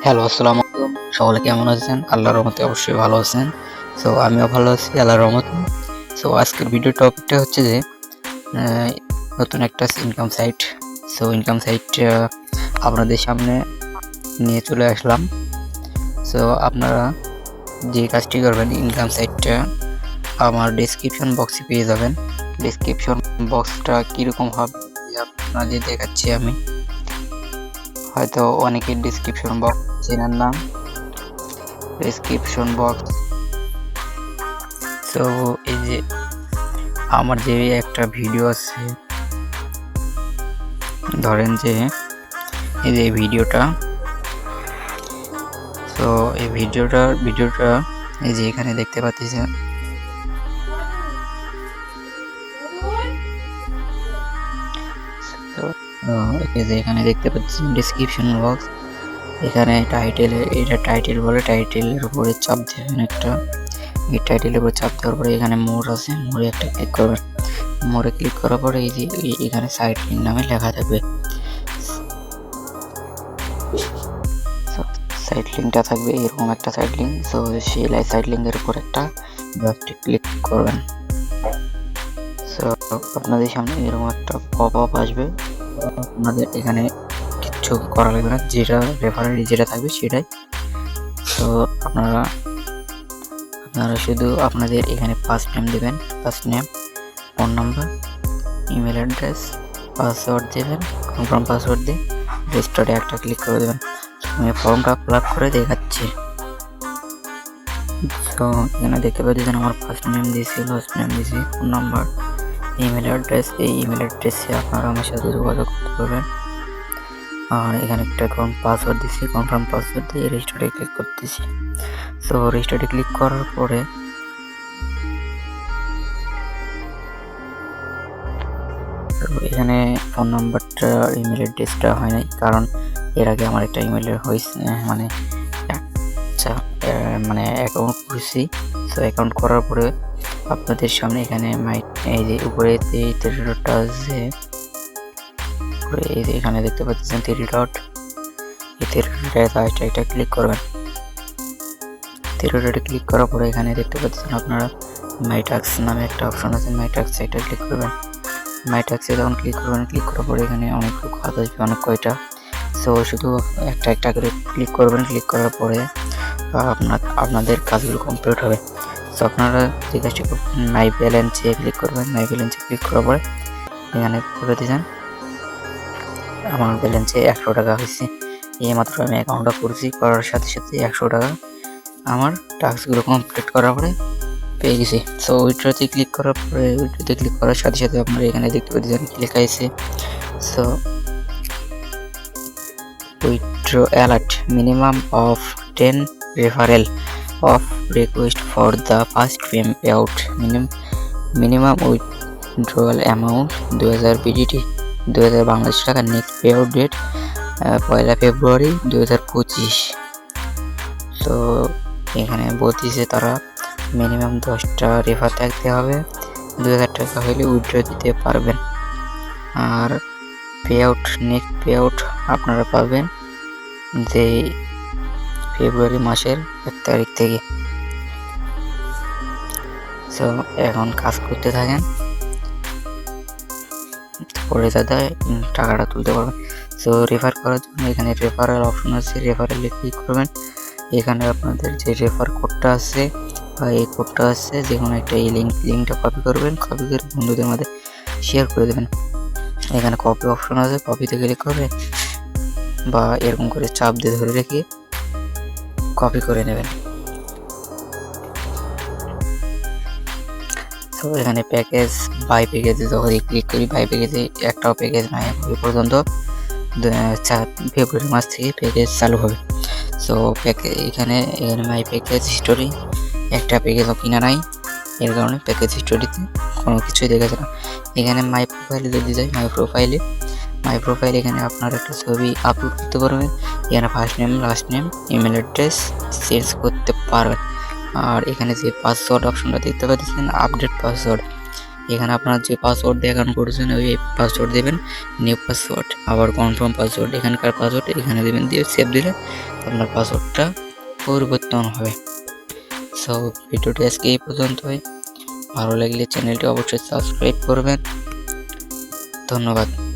Hello, আসসালামু আলাইকুম। সকলে কেমন আছেন? আল্লাহর রহমতে অবশ্যই ভালো আছেন। সো আমিও ভালো আছি আল্লাহর রহমতে। সো আজকের ভিডিও টপিকটা হচ্ছে যে আ নতুন একটা income site. So income site আপনাদের সামনে নিয়ে চলে আসলাম। সো আপনারা যে কাজটি করবেন, ইনকাম সাইটটা আমার ডেসক্রিপশন বক্সে পেয়ে যাবেন। ডেসক্রিপশন বক্সটা কীরকম হবে আপনাদের দেখাচ্ছি আমি। হয়তো অনেকের ডেসক্রিপশন বক্স চেনেন না। ডেসক্রিপশন বক্স, তো এই যে আমার যে একটা ভিডিও আছে, ধরেন যে এই যে ভিডিওটা, তো এই ভিডিওটা এই যে এখানে দেখতে পাচ্ছেন, এই যে এখানে দেখতে পাচ্ছেন ডেসক্রিপশন বক্স। এখানে এটা টাইটেল বলে, টাইটেলের উপরে চাপ দেবেন একটা। এই টাইটেলের উপরে চাপ দেওয়ার পরে এখানে মোর আছে, মোরে একটা ক্লিক করবেন। মোরে ক্লিক করার পরে এই যে এখানে সাইট লিঙ্ক নামে লেখা থাকবে। সাইট লিঙ্কটা থাকবে এরকম একটা সাইট লিঙ্ক। সো সেই সাইট লিঙ্কের উপর একটা জাস্ট ক্লিক করবেন। সো আপনাদের সামনে এরকম একটা পপ আপ আসবে। আপনাদের এখানে কিচ্ছু করা লাগবে না, যেটা রেফারেল যেটা থাকবে সেটাই। তো আপনারা শুধু আপনাদের এখানে ফার্স্ট নেম দেবেন, first name, phone number, email address, password দেবেন, কনফার্ম পাসওয়ার্ড দিয়ে রেজিস্টারে একটা ক্লিক করে দেবেন। আমি ফর্মটা ফিল আপ করে দেখাচ্ছি। তো এখানে দেখতে পাচ্ছেন আমার ফার্স্ট নেম দিয়েছি, লাস্ট নেম দিয়েছি, ফোন নাম্বার, ইমেল অ্যাড্রেস। এই ইমেল অ্যাড্রেসে আপনারা আমার সাথে যোগাযোগ করতে পারবেন। আর এখানে একটা পাসওয়ার্ড দিচ্ছি, কনফার্ম পাসওয়ার্ড দিয়ে রেজিস্টারে ক্লিক করতেছি। সো রেজিস্টারে ক্লিক করার পরে এখানে ফোন নাম্বারটা, ইমেল অ্যাড্রেসটা হয় নাই, কারণ এর আগে আমার একটা ইমেলের হয়েছে, মানে মানে অ্যাকাউন্ট করেছি। সো অ্যাকাউন্ট করার পরে আপনাদের সামনে এখানে এই যে উপরে এই থ্রি ডটটা আছে, এই যে এখানে দেখতে পাচ্ছেন থ্রি ডট, এই থ্রি ডটে এটা ক্লিক করবেন। থ্রি ডটে ক্লিক করার পরে এখানে দেখতে পাচ্ছেন আপনারা মাই টাস্ক নামে একটা অপশন আছে, মাই টাস্ক এটা ক্লিক করবেন। মাই টাস্কে যখন ক্লিক করবেন, ক্লিক করার পরে এখানে অনেক কাজ আসবে, অনেক কয়টা। সো শুধু একটা একটা করে ক্লিক করবেন। ক্লিক করার পরে আপনাদের কাজগুলো কমপ্লিট হবে। সো আপনারা যে কাজটি করবেন, মাই ব্যালেন্সে ক্লিক করবেন। মাই ব্যালেন্সে ক্লিক করার পরে এখানে করে দিয়েছেন আমার ব্যালেন্সে 100 টাকা হয়েছে। এই মাত্র আমি অ্যাকাউন্টটা করেছি, করার সাথে সাথে 100 টাকা আমার টাস্কগুলো কমপ্লিট করার পরে পেয়ে গেছি। সো উইথড্রতে ক্লিক করার পরে, উইথড্রতে ক্লিক করার সাথে সাথে আপনারা এখানে দেখতে পাচ্ছেন কি লেখা আছে। So withdraw alert, minimum of 10 referral of request for the first payout, minimum withdrawal amount 2000 BDT, 2000 Bangladesh টাকা। নেক্সট পে আউট ডেট 1 ফেব্রুয়ারি 2025। তো এখানে বলতেছে তারা মিনিমাম 10টা রেফার থাকতে হবে, 2000 টাকা হলে উইথড্র দিতে পারবেন। আর pay out, next pay out আপনারা পাবেন যে ফেব্রুয়ারি মাসের 1 তারিখ থেকে। সো এখন কাজ করতে থাকেন, পরে দাদা টাকাটা তুলতে পারবেন। সো রেফার করার জন্য এখানে রেফারেল অপশন আছে, রেফারেলে ক্লিক করবেন। এখানে আপনাদের যে রেফার কোডটা আছে বা এই কোডটা আছে, যে কোনো একটা এই লিঙ্কটা কপি করবেন, কপি করে বন্ধুদের মধ্যে শেয়ার করে দেবেন। এখানে কপি অপশন আছে, কপিতে ক্লিক করে বা এরকম করে চাপ দিয়ে ধরে রেখে কপি করে নেবেন। তো এখানে প্যাকেজ, বাই প্যাকেজে যখন ক্লিক করি, বাই প্যাকেজে একটাও প্যাকেজ নাই এই পর্যন্ত। ফেব্রুয়ারি মাস থেকে প্যাকেজ চালু হবে। সো এখানে মাই প্যাকেজ হিস্টোরি, একটা প্যাকেজও কিনা নাই, এর কারণে প্যাকেজ হিস্টোরিতে কোনো কিছুই দেখা যায় না। এখানে মাই প্রোফাইলে যদি যাই, মাই প্রোফাইল এখানে আপনার একটা ছবি আপলোড করতে পারবেন। এখানে first name, last name, email address change করতে পারবেন। আর এখানে যে পাসওয়ার্ড অপশনটা দেখতে পাচ্ছেন, আপডেট পাসওয়ার্ড, এখানে আপনার যে পাসওয়ার্ড দিয়ে অ্যাকাউন্ট করেছেন ওই পাসওয়ার্ড দেবেন, নিউ পাসওয়ার্ড, আবার কনফার্ম পাসওয়ার্ড, এখানকার পাসওয়ার্ড এখানে দেবেন, দিয়ে সেভ দিলে আপনার পাসওয়ার্ডটা পরিবর্তন হবে। সো ভিডিওটি আজকে এই পর্যন্তই। ভালো লাগলে চ্যানেলটি অবশ্যই সাবস্ক্রাইব করবেন। ধন্যবাদ।